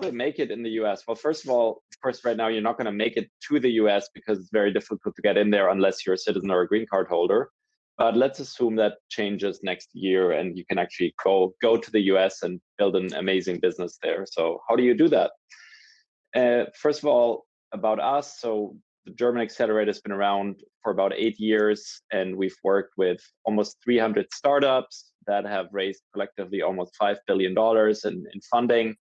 to make it in the US? Well, first of all, of course, right now you're not going to make it to the US because it's very difficult to get in there unless you're a citizen or a green card holder. But let's assume that changes next year and you can actually go to the US and build an amazing business there. So how do you do that? First of all, about us. So the German Accelerator has been around for about 8 years, and we've worked with almost 300 startups that have raised collectively almost $5 billion in funding.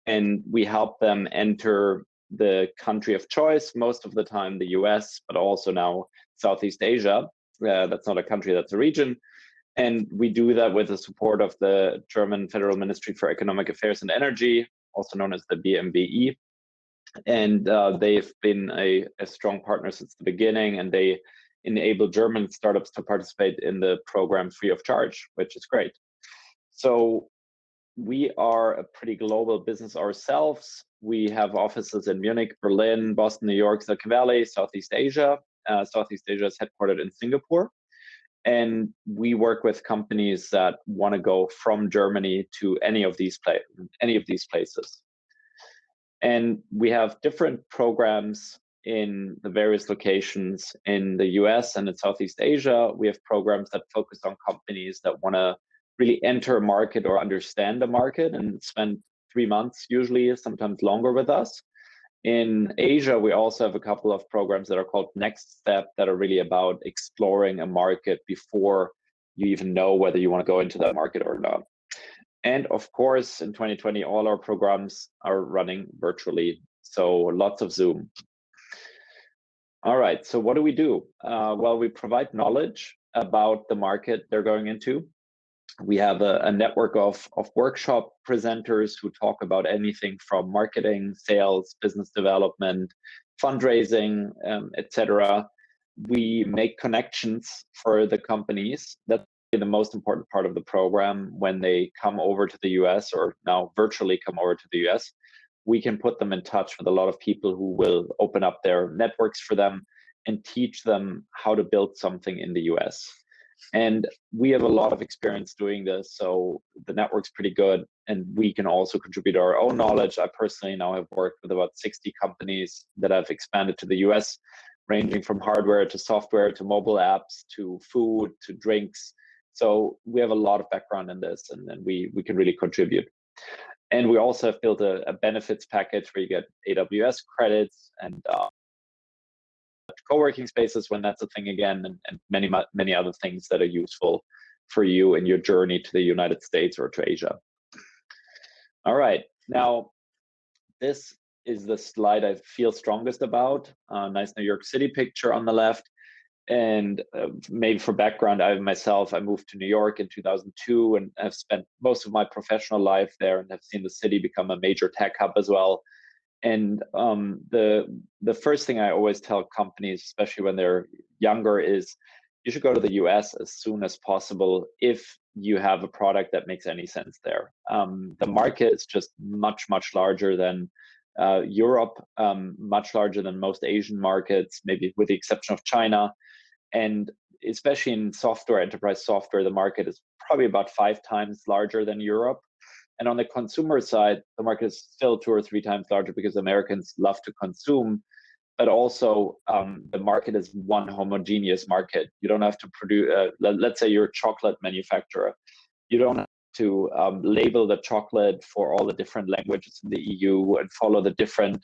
And we help them enter the country of choice, most of the time the US, but also now Southeast Asia. That's not a country, that's a region. And we do that with the support of the German Federal Ministry for Economic Affairs and Energy, also known as the BMWI. And they've been a strong partner since the beginning, and they enable German startups to participate in the program free of charge, which is great. So we are a pretty global business ourselves. We have offices in Munich, Berlin, Boston, New York, Silicon Valley, Southeast Asia. Southeast Asia is headquartered in Singapore. And we work with companies that want to go from Germany to any of these places. And we have different programs in the various locations in the US and in Southeast Asia. We have programs that focus on companies that want to really enter a market or understand the market and spend 3 months, usually, sometimes longer with us. In Asia, we also have a couple of programs that are called Next Step that are really about exploring a market before you even know whether you want to go into that market or not. And of course, in 2020, all our programs are running virtually, so lots of Zoom. All right, so what do we do? Well, we provide knowledge about the market they're going into. We have a network of workshop presenters who talk about anything from marketing, sales, business development, fundraising, etc. We make connections for the companies. That's the most important part of the program. When they come over to the US, or now virtually come over to the US, we can put them in touch with a lot of people who will open up their networks for them and teach them how to build something in the US. And we have a lot of experience doing this, so the network's pretty good, and we can also contribute our own knowledge. I personally now have worked with about 60 companies that have expanded to the US, ranging from hardware to software to mobile apps to food to drinks. So we have a lot of background in this, and then we can really contribute. And we also have built a benefits package where you get AWS credits and co-working spaces when that's a thing again, and many other things that are useful for you in your journey to the United States or to Asia. All right, now this is the slide I feel strongest about. Nice New York City picture on the left. And maybe for background, I moved to New York in 2002 and have spent most of my professional life there and have seen the city become a major tech hub as well. And the first thing I always tell companies, especially when they're younger, is you should go to the US as soon as possible if you have a product that makes any sense there. The market is just much, much larger than Europe, much larger than most Asian markets, maybe with the exception of China. And especially in software, enterprise software, the market is probably about 5 times larger than Europe. And on the consumer side, the market is still 2 or 3 times larger because Americans love to consume. But also, the market is one homogeneous market. You don't have to produce, let's say you're a chocolate manufacturer. You don't have to label the chocolate for all the different languages in the EU and follow the different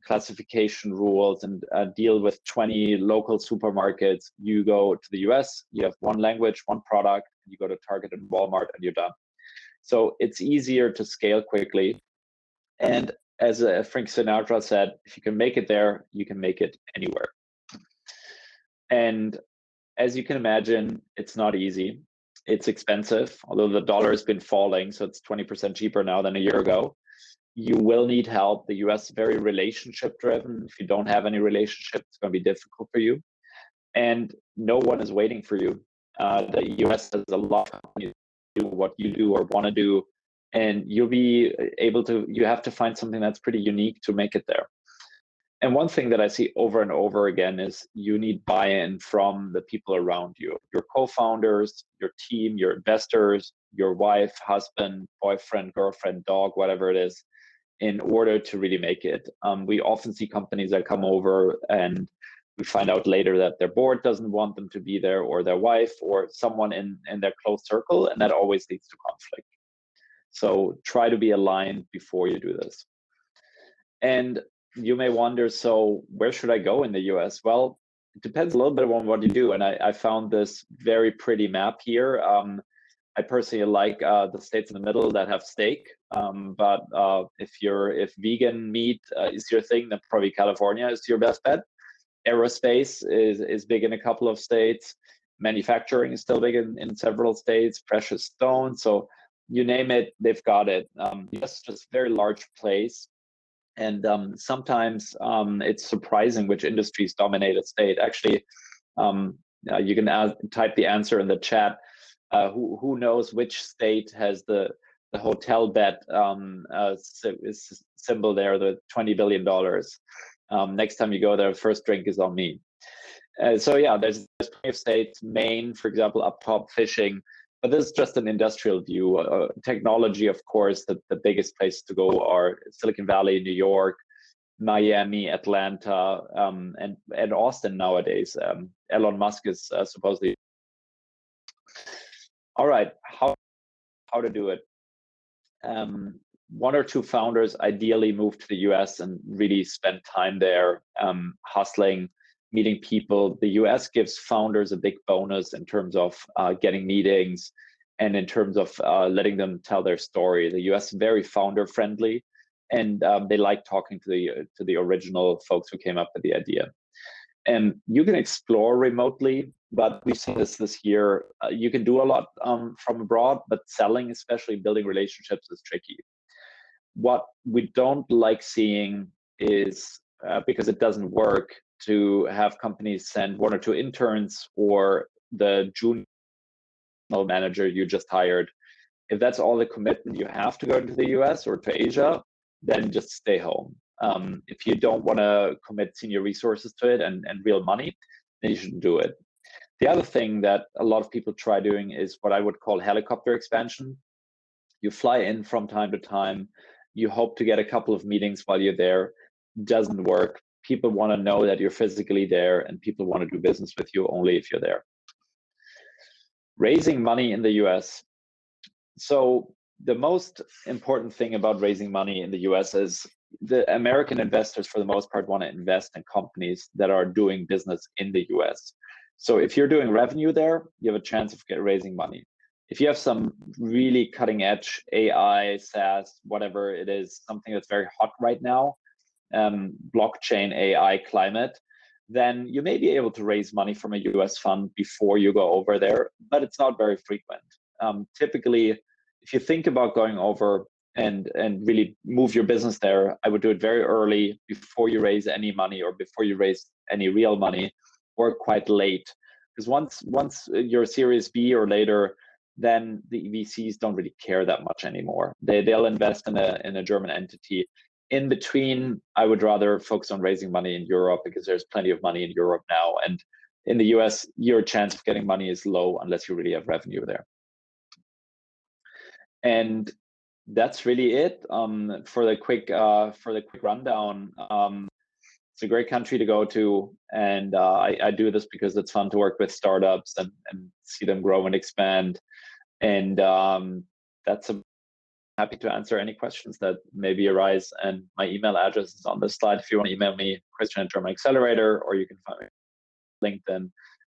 classification rules and deal with 20 local supermarkets. You go to the US, you have one language, one product, you go to Target and Walmart, and you're done. So it's easier to scale quickly. And as Frank Sinatra said, if you can make it there, you can make it anywhere. And as you can imagine, it's not easy. It's expensive, although the dollar has been falling, so it's 20% cheaper now than a year ago. You will need help. The US is very relationship driven. If you don't have any relationship, it's going to be difficult for you. And no one is waiting for you. The US has a lot of companies do what you do or want to do, and you have to find something that's pretty unique to make it there. And one thing that I see over and over again is you need buy-in from the people around you, your co-founders, your team, your investors, your wife, husband, boyfriend, girlfriend, dog, whatever it is. in order to really make it. We often see companies that come over and we find out later that their board doesn't want them to be there, or their wife, or someone in their close circle, and that always leads to conflict. So try to be aligned before you do this. And you may wonder, so where should I go in the US? Well, it depends a little bit on what you do. And I found this very pretty map here. I personally like the states in the middle that have steak. But if vegan meat is your thing, then probably California is your best bet. Aerospace is big in a couple of states. Manufacturing is still big in several states. Precious stones. So you name it, they've got it. It's just a very large place. And sometimes it's surprising which industries dominate a state. Actually, you can type the answer in the chat. Who knows which state has the hotel bet symbol there, the $20 billion. Next time you go there, first drink is on me. So yeah, there's plenty of states. Maine, for example, up top, fishing. But this is just an industrial view. Technology, of course, the biggest places to go are Silicon Valley, New York, Miami, Atlanta, and Austin nowadays. Elon Musk is supposedly. All right, how to do it? One or two founders ideally move to the US and really spend time there, hustling, meeting people. The US gives founders a big bonus in terms of getting meetings and in terms of letting them tell their story. The US is very founder friendly, and they like talking to the original folks who came up with the idea. And you can explore remotely, but we've seen this year. You can do a lot from abroad, but selling, especially building relationships, is tricky. What we don't like seeing is, because it doesn't work, to have companies send one or two interns or the junior manager you just hired. If that's all the commitment you have to go to the US or to Asia, then just stay home. If you don't want to commit senior resources to it and real money, then you shouldn't do it. The other thing that a lot of people try doing is what I would call helicopter expansion. You fly in from time to time. You hope to get a couple of meetings while you're there. Doesn't work. People want to know that you're physically there, and people want to do business with you only if you're there. Raising money in the US. So the most important thing about raising money in the US is the American investors, for the most part, want to invest in companies that are doing business in the US. So if you're doing revenue there, you have a chance of raising money. If you have some really cutting edge AI, SaaS, whatever it is, something that's very hot right now, blockchain AI climate, then you may be able to raise money from a US fund before you go over there, but it's not very frequent. Typically, if you think about going over and really move your business there, I would do it very early before you raise any money or before you raise any real money, or quite late. Because once you're Series B or later, then the VCs don't really care that much anymore. They'll invest in a German entity. In between, I would rather focus on raising money in Europe, because there's plenty of money in Europe now. And in the US, your chance of getting money is low unless you really have revenue there. And that's really it for the quick rundown. It's a great country to go to, and I do this because it's fun to work with startups and see them grow and expand. And happy to answer any questions that maybe arise. And my email address is on this slide. If you want to email me, Christian at German Accelerator, or you can find me on LinkedIn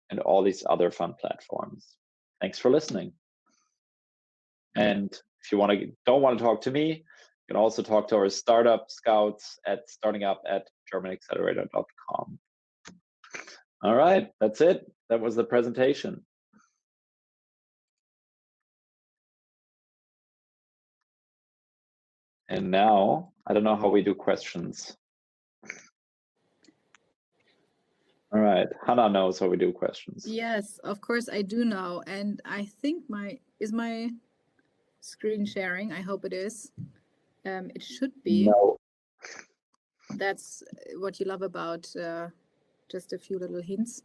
and all these other fun platforms. Thanks for listening. And if you don't want to talk to me, you can also talk to our startup scouts at startingup@germanaccelerator.com. All right, that's it. That was the presentation. And now, I don't know how we do questions. All right, Hannah knows how we do questions. Yes, of course I do know. And I think is my screen sharing? I hope it is. It should be. No. That's what you love about just a few little hints.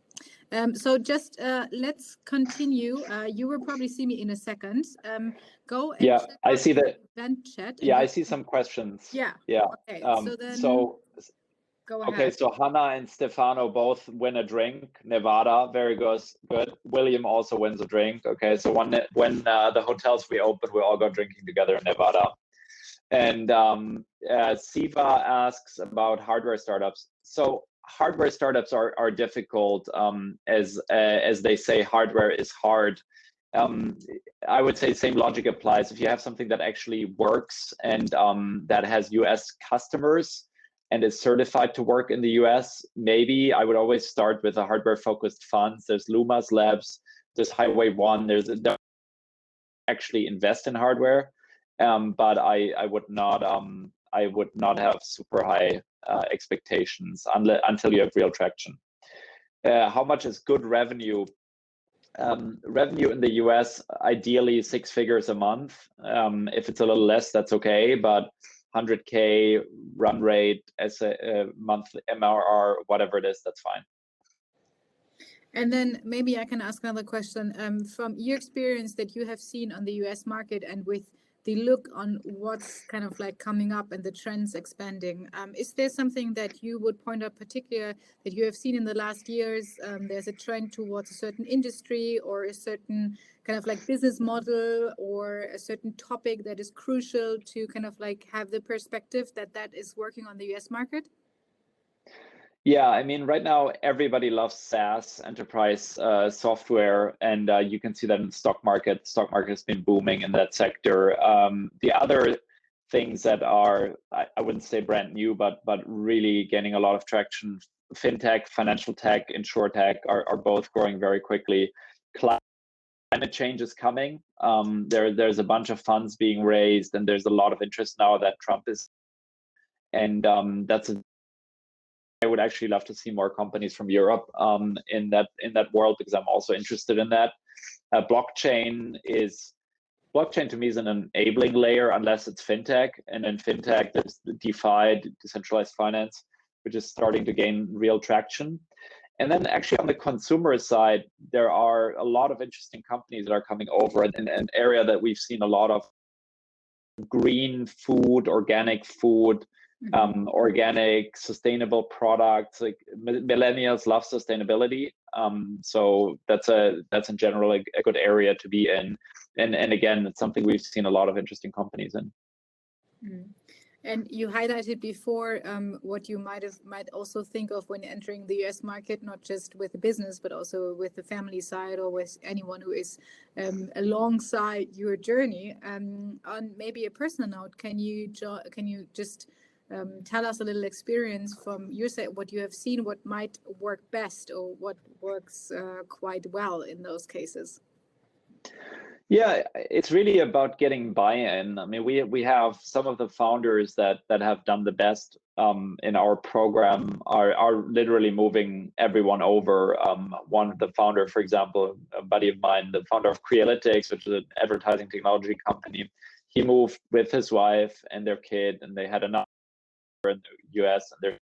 So just let's continue. You will probably see me in a second. Go and Yeah, check I out see the that. event chat. Yeah, I see some questions. Yeah. Yeah. Okay. So then So go ahead. okay, so Hannah and Stefano both win a drink. Nevada, very good. Good. William also wins a drink. Okay, so when the hotels reopen, we all go drinking together in Nevada. And Siva asks about hardware startups. So hardware startups are difficult. As they say, hardware is hard. I would say same logic applies. If you have something that actually works and that has US customers and is certified to work in the US, maybe I would always start with a hardware-focused funds. There's Lumas Labs, there's Highway One, there's actually invest in hardware, but I would not have super high expectations until you have real traction. How much is good revenue? Revenue in the US, ideally 6 figures a month. If it's a little less, that's okay, but 100K run rate as a monthly MRR, whatever it is, that's fine. And then maybe I can ask another question. From your experience that you have seen on the US market and with the look on what's kind of like coming up and the trends expanding, is there something that you would point out particular that you have seen in the last years? There's a trend towards a certain industry or a certain kind of like business model or a certain topic that is crucial to kind of like have the perspective that is working on the US market? Yeah, I mean, right now everybody loves SaaS, enterprise software, and you can see that in the stock market. The stock market has been booming in that sector. The other things that are, I wouldn't say brand new, but really gaining a lot of traction, fintech, financial tech, insurtech are both growing very quickly. Climate change is coming. There's a bunch of funds being raised, and there's a lot of interest now that Trump is, and I would actually love to see more companies from Europe in that world, because I'm also interested in that. Blockchain to me is an enabling layer unless it's fintech, and in fintech there's DeFi, decentralized finance, which is starting to gain real traction. And then actually on the consumer side, there are a lot of interesting companies that are coming over in an area that we've seen a lot of: green food, organic food, organic, sustainable products. Like millennials love sustainability, so that's in general a good area to be in. And again, it's something we've seen a lot of interesting companies in. And you highlighted before what you might also think of when entering the US market, not just with the business, but also with the family side or with anyone who is alongside your journey. On maybe a personal note, can you just tell us a little experience from your side, what you have seen, what might work best or what works quite well in those cases? Yeah, it's really about getting buy-in. I mean, we have some of the founders that have done the best in our program are literally moving everyone over. One of the founder, for example, a buddy of mine, the founder of Crealytics, which is an advertising technology company, he moved with his wife and their kid, and they had another in the US, and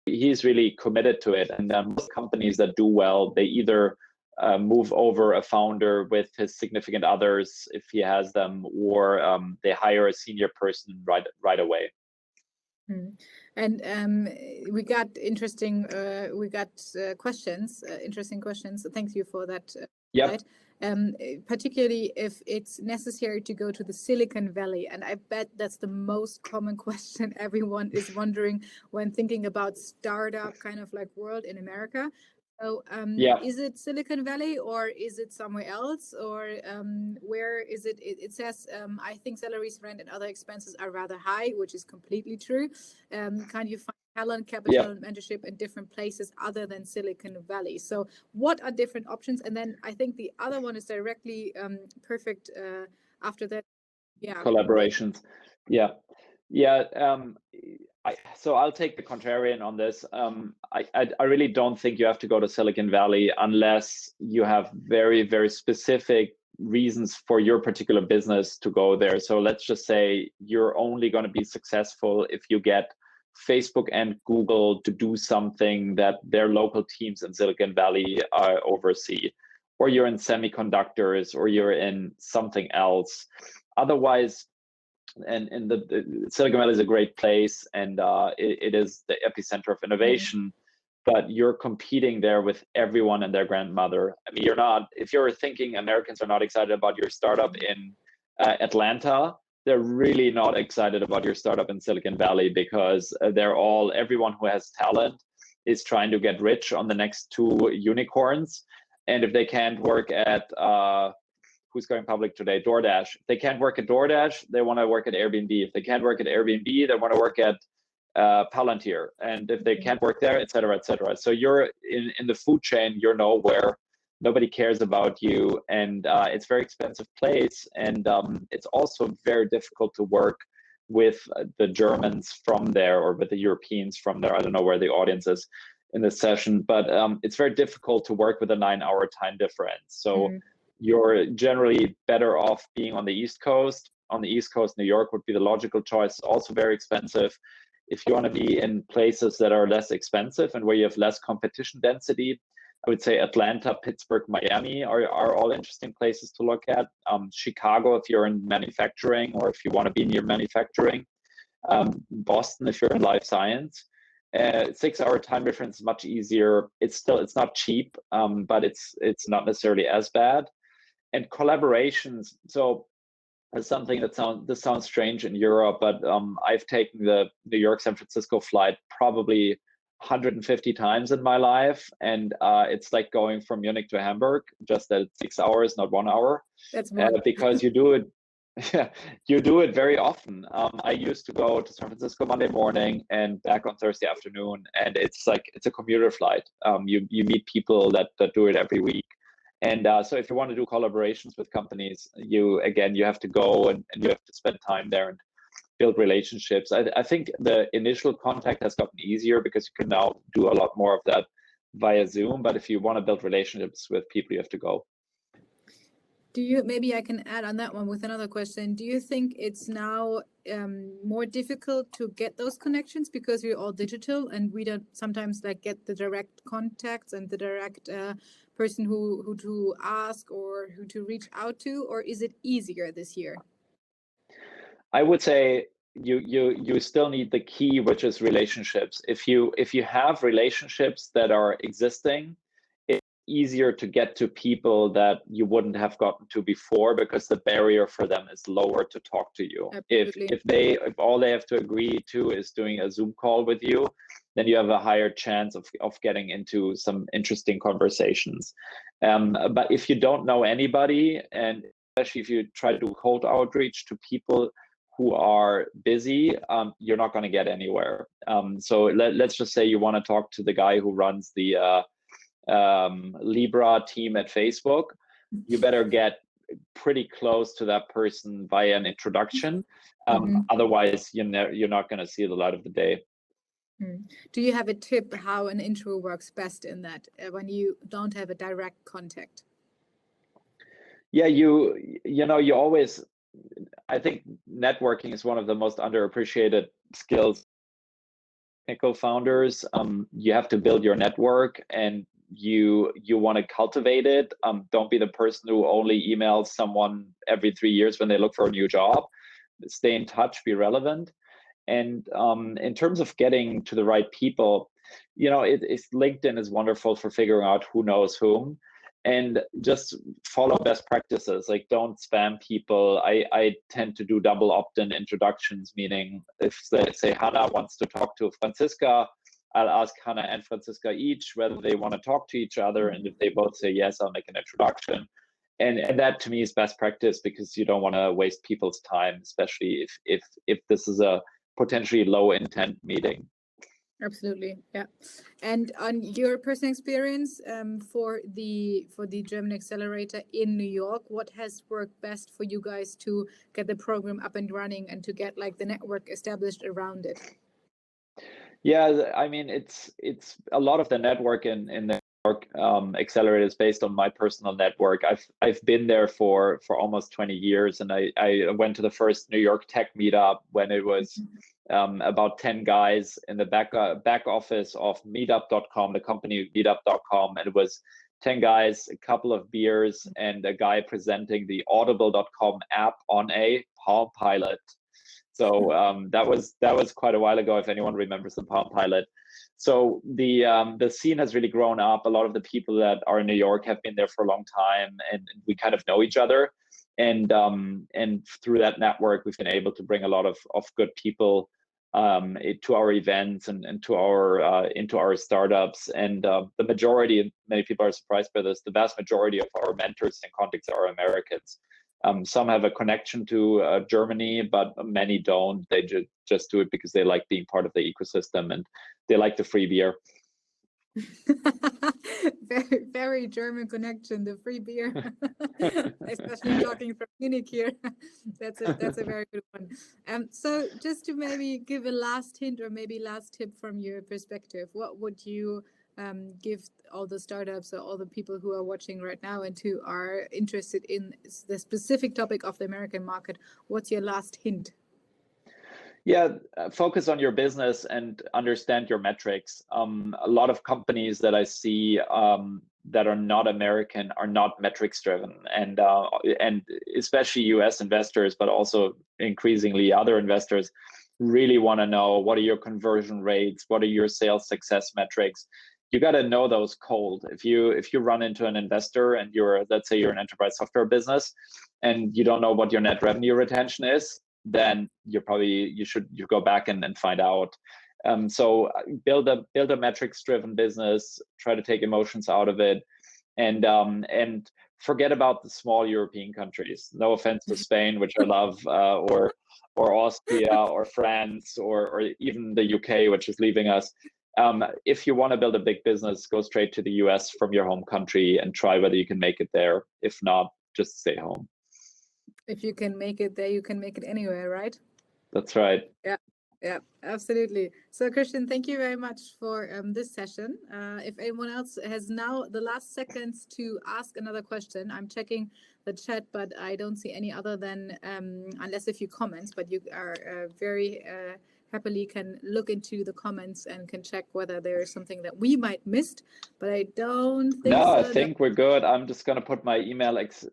he's really committed to it. And most companies that do well, they either move over a founder with his significant others if he has them, or they hire a senior person right away. And we got interesting questions, interesting questions. Thank you for that. Yep. Right? Particularly if it's necessary to go to the Silicon Valley. And I bet that's the most common question everyone is wondering when thinking about startup kind of like world in America. So is it Silicon Valley or is it somewhere else, or where is it? It says, I think salaries, rent, and other expenses are rather high, which is completely true. Can you find talent, capital, and mentorship in different places other than Silicon Valley? So what are different options? And then I think the other one is directly perfect after that. Yeah. Collaborations. So I'll take the contrarian on this. I really don't think you have to go to Silicon Valley unless you have very, very specific reasons for your particular business to go there. So let's just say you're only going to be successful if you get Facebook and Google to do something that their local teams in Silicon Valley oversee, or you're in semiconductors, or you're in something else. Otherwise, and the Silicon Valley is a great place, and it is the epicenter of innovation, but you're competing there with everyone and their grandmother. I mean, if you're thinking Americans are not excited about your startup in Atlanta, they're really not excited about your startup in Silicon Valley, because everyone who has talent is trying to get rich on the next 2 unicorns. And if they can't work at, who's going public today? DoorDash. If they can't work at DoorDash, they want to work at Airbnb. If they can't work at Airbnb, they want to work at Palantir. And if they can't work there, et cetera, et cetera. So you're in the food chain, you're nowhere. Nobody cares about you, and it's a very expensive place. And it's also very difficult to work with the Germans from there, or with the Europeans from there. I don't know where the audience is in this session, but it's very difficult to work with a 9-hour time difference. So you're generally better off being on the East Coast. On the East Coast, New York would be the logical choice, also very expensive. If you want to be in places that are less expensive and where you have less competition density, I would say Atlanta, Pittsburgh, Miami are all interesting places to look at. Chicago, if you're in manufacturing, or if you want to be near manufacturing. Boston, if you're in life science. 6-hour time difference is much easier. It's not cheap, but it's not necessarily as bad. And collaborations. So something that sounds strange in Europe, but I've taken the New York San Francisco flight probably 150 times in my life, and it's like going from Munich to Hamburg, just that it's 6 hours, not 1 hour. That's because you do it. You do it very often. I used to go to San Francisco Monday morning and back on Thursday afternoon, and it's a commuter flight. You meet people that do it every week. And so if you want to do collaborations with companies, you have to go and you have to spend time there and build relationships. I think the initial contact has gotten easier because you can now do a lot more of that via Zoom. But if you want to build relationships with people, you have to go. Maybe I can add on that one with another question. Do you think it's now more difficult to get those connections because we're all digital and we don't sometimes get the direct contacts and the direct person who to ask or who to reach out to, or is it easier this year? I would say you still need the key, which is relationships. If you have relationships that are existing, it's easier to get to people that you wouldn't have gotten to before, because the barrier for them is lower to talk to you. Absolutely. If all they have to agree to is doing a Zoom call with you, then you have a higher chance of getting into some interesting conversations. But if you don't know anybody, and especially if you try to do cold outreach to people who are busy, you're not going to get anywhere. So let's just say you want to talk to the guy who runs the Libra team at Facebook. You better get pretty close to that person via an introduction. Otherwise, you're not going to see the light of the day. Do you have a tip how an intro works best in that when you don't have a direct contact? Yeah, you always, I think networking is one of the most underappreciated skills. Technical founders, you have to build your network, and you want to cultivate it. Don't be the person who only emails someone every 3 years when they look for a new job. Stay in touch, be relevant. And in terms of getting to the right people, LinkedIn is wonderful for figuring out who knows whom, and just follow best practices. Like, don't spam people. I tend to do double opt-in introductions, meaning if they say Hannah wants to talk to Franziska, I'll ask Hannah and Franziska each whether they want to talk to each other, and if they both say yes, I'll make an introduction. And that to me is best practice, because you don't want to waste people's time, especially if this is a potentially low intent meeting. Absolutely, yeah. And on your personal experience for the German Accelerator in New York, what has worked best for you guys to get the program up and running and to get the network established around it? Yeah, I mean, it's a lot of the network in the Accelerator is based on my personal network. I've been there for almost 20 years, and I went to the first New York tech meetup when it was about 10 guys in the back office of meetup.com, the company meetup.com, and it was 10 guys, a couple of beers, and a guy presenting the audible.com app on a Palm Pilot. So that was quite a while ago, if anyone remembers the Palm Pilot. So the scene has really grown up. A lot of the people that are in New York have been there for a long time, and we kind of know each other. And through that network, we've been able to bring a lot of good people to our events and into our startups. And the majority, and many people are surprised by this, the vast majority of our mentors and contacts are Americans. Some have a connection to Germany, but many don't. They just do it because they like being part of the ecosystem and they like the free beer. Very, very German connection, the free beer, especially talking from Munich here. That's a very good one. So just to maybe give a last hint or maybe last tip from your perspective, what would you give all the startups or all the people who are watching right now and who are interested in the specific topic of the American market? What's your last hint? Yeah, focus on your business and understand your metrics. A lot of companies that I see that are not American are not metrics driven, and especially US investors, but also increasingly other investors really want to know, what are your conversion rates? What are your sales success metrics? You got to know those cold. If you run into an investor and let's say you're an enterprise software business and you don't know what your net revenue retention is, then you should go back and find out. So build a metrics driven business, try to take emotions out of it, and forget about the small European countries. No offense to Spain, which I love, or Austria or France or even the UK, which is leaving us. If you want to build a big business, go straight to the US from your home country and try whether you can make it there. If not, just stay home. If you can make it there, you can make it anywhere, right? That's right. Yeah, absolutely. So Christian, thank you very much for this session. If anyone else has now the last seconds to ask another question, I'm checking the chat, but I don't see any other than, unless a few comments, but you are very happily can look into the comments and can check whether there is something that we might missed, but I don't think so. I think we're good. I'm just going to put my email address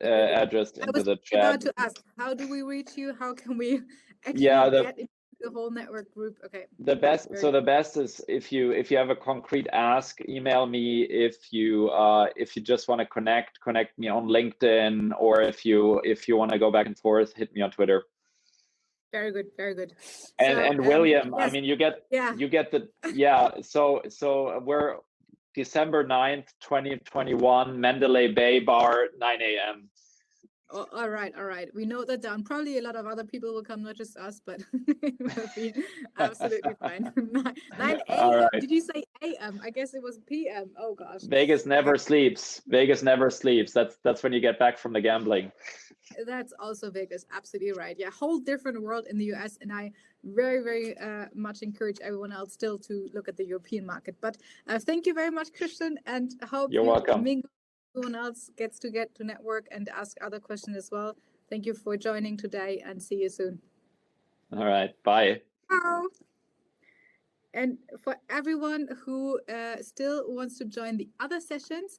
into the chat. I was about to ask, how do we reach you? How can we actually get into the whole network group? Okay. The best is if you have a concrete ask, email me. If you just want to connect me on LinkedIn, or if you want to go back and forth, hit me on Twitter. Very good, very good. And William, yes. I mean, you get the So we're December 9th, 2021, Mandalay Bay Bar, 9 a.m. Oh, all right. We note that down. Probably a lot of other people will come, not just us, but it will be absolutely fine. 9 a.m. Right. Did you say a.m.? I guess it was p.m. Oh gosh. Vegas never sleeps. Vegas never sleeps. That's when you get back from the gambling. That's also Vegas. Absolutely right. Yeah, whole different world in the US, and I very, very much encourage everyone else still to look at the European market. But thank you very much, Christian, and hope you're welcome. Everyone else gets to network and ask other questions as well. Thank you for joining today, and see you soon. All right. Bye. Ciao. And for everyone who still wants to join the other sessions,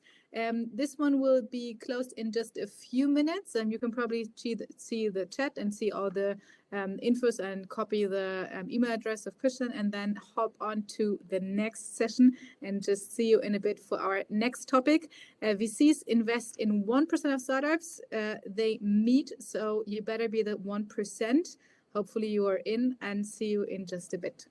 this one will be closed in just a few minutes. And you can probably see the chat and see all the infos and copy the email address of Christian, and then hop on to the next session and just see you in a bit for our next topic. VCs invest in 1% of startups. They meet, so you better be the 1%. Hopefully you are in, and see you in just a bit.